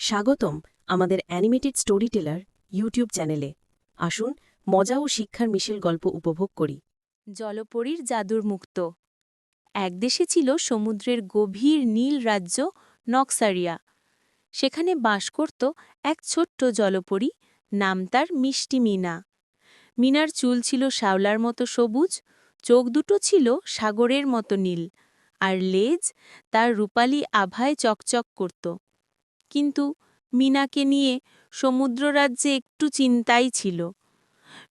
স্বাগতম আমাদের animated story teller YouTube চ্যানেলে। আসুন মজা ও শিক্ষার মিশেল গল্প উপভোগ করি। জলপরীর জাদুর মুক্ত। এক দেশে ছিল সমুদ্রের গভীর নীল রাজ্য নকসারিয়া। সেখানে বাস করত এক ছোট্ট জলপরী, নাম তার মিষ্টি মিনা। মিনার চুল ছিল শ্যাওলার মতো সবুজ, চোখ দুটো ছিল সাগরের মতো নীল, আর লেজ তার রূপালি আভায় চকচক করত। কিন্তু মিনাকে নিয়ে সমুদ্ররাজ্যে একটু চিন্তাই ছিল।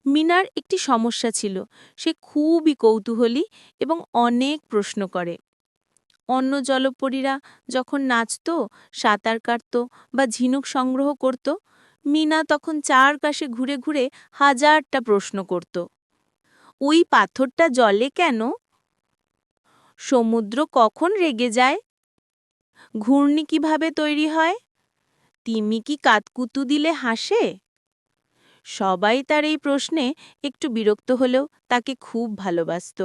মিনার একটি সমস্যা ছিল, সে খুবই কৌতূহলী এবং অনেক প্রশ্ন করে। অন্য জলপরীরা যখন নাচত, সাঁতার কাটত বা ঝিনুক সংগ্রহ করত, মিনা তখন চারপাশে ঘুরে ঘুরে হাজারটা প্রশ্ন করত। ওই পাথরটা জলে কেন? সমুদ্র কখন রেগে যায়? ঘূর্ণি কিভাবে তৈরি হয়? তিমি কি কাতকুতু দিলে হাসে? সবাই তার এই প্রশ্নে একটু বিরক্ত হলেও তাকে খুব ভালোবাসত,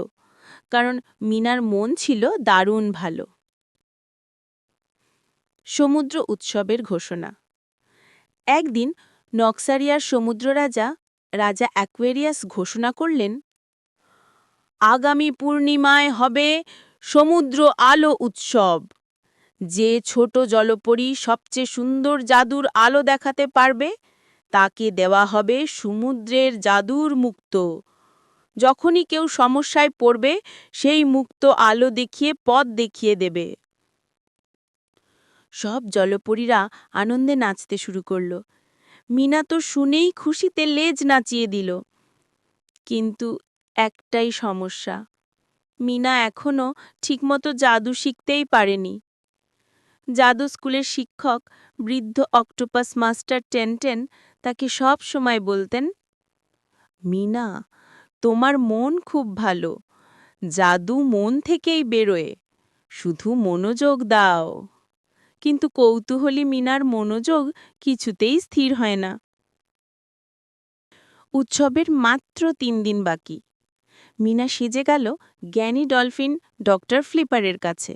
কারণ মিনার মন ছিল দারুণ ভালো। সমুদ্র উৎসবের ঘোষণা। একদিন নকসারিয়ার সমুদ্র রাজা অ্যাকুয়ারিয়াস ঘোষণা করলেন, আগামী পূর্ণিমায় হবে সমুদ্র আলো উৎসব। যে ছোট জলপরী সবচেয়ে সুন্দর জাদুর আলো দেখাতে পারবে, তাকে দেওয়া হবে সমুদ্রের জাদুর মুক্ত। যখনই কেউ সমস্যায় পড়বে, সেই মুক্ত আলো দেখিয়ে পথ দেখিয়ে দেবে। সব জলপরীরা আনন্দে নাচতে শুরু করল। মিনা তো শুনেই খুশিতে লেজ নাচিয়ে দিল। কিন্তু একটাই সমস্যা, মিনা এখনও ঠিকমতো জাদু শিখতেই পারেনি। জাদু স্কুলের শিক্ষক বৃদ্ধ অক্টোপাস মাস্টার টেনটেন তাকে সব সময় বলতেন, মিনা, তোমার মন খুব ভালো, জাদু মন থেকেই বেরোয়, শুধু মনোযোগ দাও। কিন্তু কৌতূহলী মিনার মনোযোগ কিছুতেই স্থির হয় না। উৎসবের মাত্র ৩ দিন বাকি। মিনা সেজে গেল জ্ঞানী ডলফিন ডক্টর ফ্লিপারের কাছে।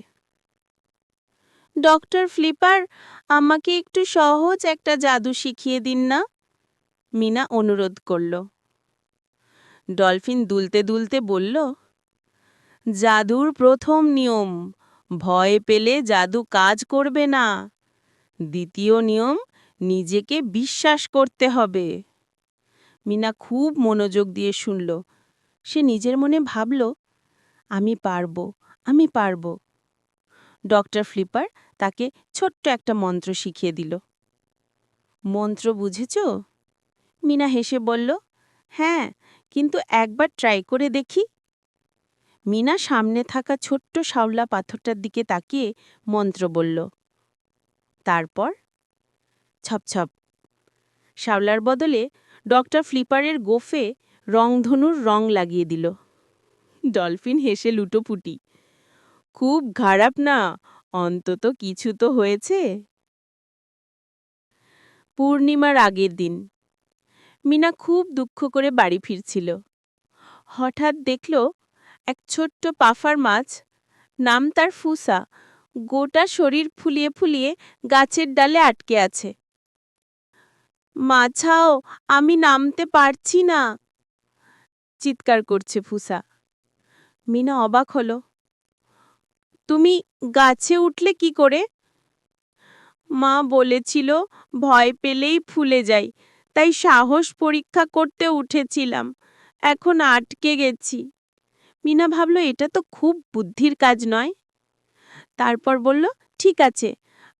ডক্টর ফ্লিপার, আমাকে একটু সহজ একটা জাদু শিখিয়ে দিন না, মিনা অনুরোধ করল। ডলফিন দুলতে দুলতে বলল, জাদুর প্রথম নিয়ম, ভয় পেলে জাদু কাজ করবে না। দ্বিতীয় নিয়ম, নিজেকে বিশ্বাস করতে হবে। মিনা খুব মনোযোগ দিয়ে শুনল। সে নিজের মনে ভাবল, আমি পারব, আমি পারব। ডক্টর ফ্লিপার তাকে ছোট্ট একটা মন্ত্র শিখিয়ে দিল। মন্ত্র বুঝেছ? মিনা হেসে বলল, হ্যাঁ, কিন্তু একবার ট্রাই করে দেখি। মিনা সামনে থাকা ছোট্ট শ্যাওলা পাথরটার দিকে তাকিয়ে মন্ত্র বলল। তারপর ছপছপ, শ্যাওলার বদলে ডক্টর ফ্লিপারের গোফে রংধনুর রং লাগিয়ে দিল। ডলফিন হেসে লুটোপুটি, খুব খারাপ না, অন্তত কিছু তো হয়েছে। পূর্ণিমার আগের দিন মিনা খুব দুঃখ করে বাড়ি ফিরছিল। হঠাৎ দেখল এক ছোট্ট পাফার মাছ, নাম তার ফুসা, গোটা শরীর ফুলিয়ে ফুলিয়ে গাছের ডালে আটকে আছে। মাছাও, আমি নামতে পারছি না, চিৎকার করছে ফুসা। মিনা অবাক হল, তুমি গাছে উঠলে কি করে? মা বলেছিল ভয় পেলেই ফুলে যাই, তাই সাহস পরীক্ষা করতে উঠেছিলাম, এখন আটকে গেছি। মিনা ভাবল এটা তো খুব বুদ্ধির কাজ নয়। তারপর বলল, ঠিক আছে,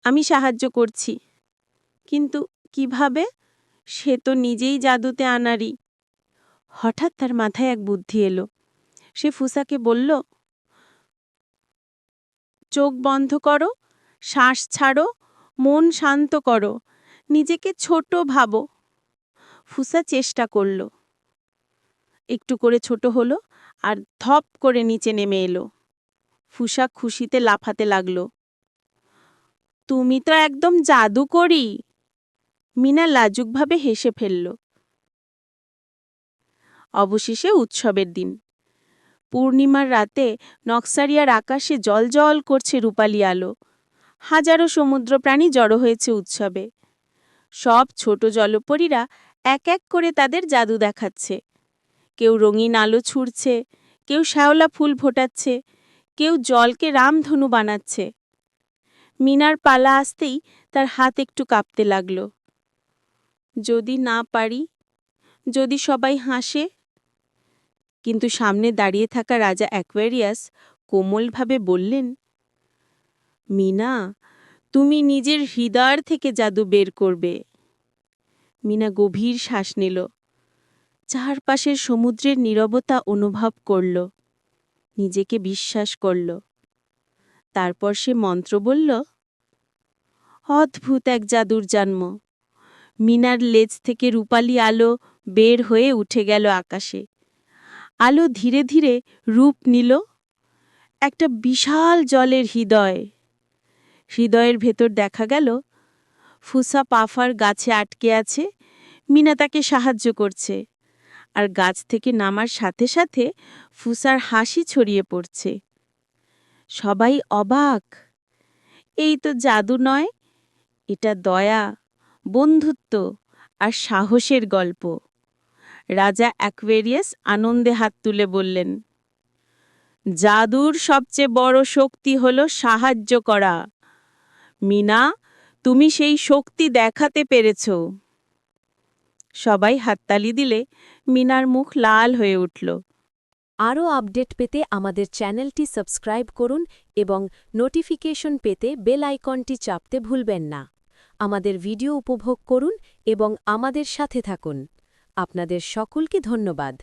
আমি সাহায্য করছি। কিন্তু কিভাবে? সে তো নিজেই জাদুতে আনারি। হঠাৎ তার মাথায় এক বুদ্ধি এলো। সে ফুসাকে বলল, চোখ বন্ধ করো, শ্বাস ছাড়ো, মন শান্ত করো, নিজেকে ছোট ভাবো। ফুসা চেষ্টা করল, একটু করে ছোট হলো আর ধপ করে নিচে নেমে এলো। ফুসা খুশিতে লাফাতে লাগল। তুমি তো একদম জাদুকরি। মিনা লাজুকভাবে হেসে ফেলল। অবশেষে উৎসবের দিন। পূর্ণিমার রাতে নকসারিয়ার আকাশে জ্বলজ্বল করছে রূপালি আলো। হাজারো সমুদ্র প্রাণী জড়ো হয়েছে উৎসবে। সব ছোট জলপরীরা এক এক করে তাদের জাদু দেখাচ্ছে। কেউ রঙিন আলো ছুঁড়ছে, কেউ শ্যাওলা ফুল ফোটাচ্ছে, কেউ জলকে রামধনু বানাচ্ছে। মিনার পালা আসতেই তার হাত একটু কাঁপতে লাগল। যদি না পারি, যদি সবাই হাসে। কিন্তু সামনে দাঁড়িয়ে থাকা রাজা অ্যাকোয়ারিয়াস কোমলভাবে বললেন, মিনা, তুমি নিজের হৃদয় থেকে জাদু বের করবে। মিনা গভীর শ্বাস নিল, চারপাশের সমুদ্রের নীরবতা অনুভব করল, নিজেকে বিশ্বাস করল। তারপর সে মন্ত্র বলল, অদ্ভুত এক জাদুর জন্ম। মিনার লেজ থেকে রূপালি আলো বের হয়ে উঠে গেল আকাশে। আলো ধীরে ধীরে রূপ নিল একটা বিশাল জলের হৃদয়। হৃদয়ের ভেতর দেখা গেল ফুসা পাফার গাছে আটকে আছে, মিনা তাকে সাহায্য করছে। আর গাছ থেকে নামার সাথে সাথে ফুসার হাসি ছড়িয়ে পড়ছে। সবাই অবাক। এই তো জাদু নয়, এটা দয়া, বন্ধুত্ব আর সাহসের গল্প। রাজা অ্যাকোয়ারিয়াস আনন্দে হাত তুলে বললেন, জাদুর সবচেয়ে বড় শক্তি হলো সাহায্য করা। মিনা, তুমি সেই শক্তি দেখাতে পেরেছ। সবাই হাততালি দিলে মিনার মুখ লাল হয়ে উঠল। আরও আপডেট পেতে আমাদের চ্যানেলটি সাবস্ক্রাইব করুন এবং নোটিফিকেশন পেতে বেল আইকনটি চাপতে ভুলবেন না। আমাদের ভিডিও উপভোগ করুন এবং আমাদের সাথে থাকুন। আপনাদের সকলকে ধন্যবাদ।